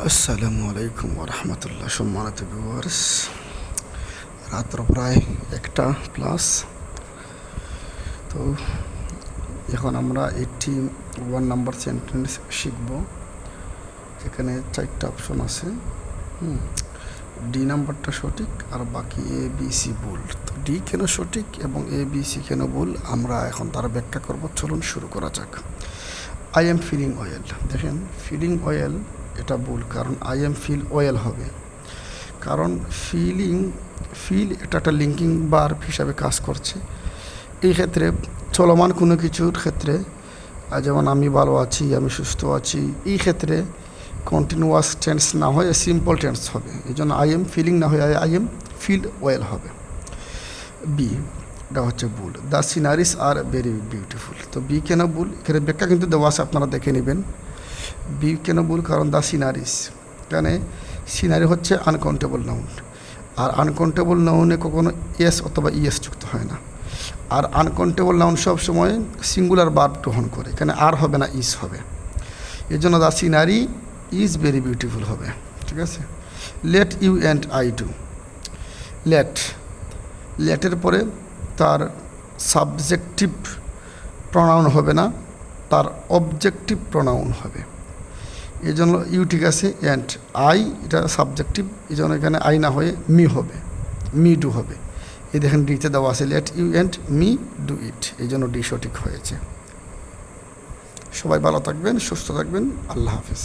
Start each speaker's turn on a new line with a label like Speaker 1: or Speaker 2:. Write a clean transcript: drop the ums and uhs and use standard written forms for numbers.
Speaker 1: আসসালামু আলাইকুম ওরহমতুল্লাহ। সম্মানিত ভিউয়ার্স, রাত্র প্রায় 1টা+। তো এখন আমরা 81 নাম্বার সেন্টেন্স শিখব। এখানে 4টা অপশন আছে। ডি নাম্বারটা সঠিক আর বাকি এ বি সি ভুল। তো ডি কেন সঠিক এবং এ বি সি কেন ভুল আমরা এখন তার ব্যাখ্যা করব। চলুন শুরু করা যাক। আই এম ফিলিং অয়েল, দেখেন ফিলিং অয়েল এটা ভুল, কারণ আই এম ফিল অয়েল হবে। কারণ ফিল এটা একটা লিঙ্কিং ভার্ব হিসাবে কাজ করছে। এই ক্ষেত্রে চলমান কোনো কিছুর ক্ষেত্রে, যেমন আমি ভালো আছি, আমি সুস্থ আছি, এই ক্ষেত্রে কন্টিনিউয়াস টেন্স না হয়ে সিম্পল টেন্স হবে। এই জন্য আই এম ফিলিং না হয়ে আই এম ফিল অয়েল হবে। বি এটা হচ্ছে ভুল। The sceneries are very beautiful. তো বি কেন ভুল, এখানে ব্যাখ্যা কিন্তু দেওয়া আছে, আপনারা দেখে নেবেন। বি কেন ভুল, কারণ দ্য সিনারিস, এখানে সিনারি হচ্ছে আনকাউন্টেবল নাউন, আর আনকাউন্টেবল নাউনে কখনো এস অথবা ইএস যুক্ত হয় না। আর আনকাউন্টেবল নাউন সবসময় সিঙ্গুলার ভার্ব গ্রহণ করে, এখানে আর হবে না, ইস হবে। এই জন্য the scenery is very beautiful হবে। ঠিক আছে। Let you and I do. লেটের পরে তার সাবজেক্টিভ প্রনাউন হবে না, তার অবজেক্টিভ প্রনাউন হবে। এই জন্য ইউ ঠিক আছে, অ্যান্ড আই এটা সাবজেক্টিভ, এই জন্য এখানে আই না হয়ে মি হবে, মি ডু হবে। এই দেখেন ডিতে দেওয়া আছে let you and me do it, এই জন্য ডি সঠিক হয়েছে। সবাই ভালো থাকবেন, সুস্থ থাকবেন, আল্লাহ হাফিজ।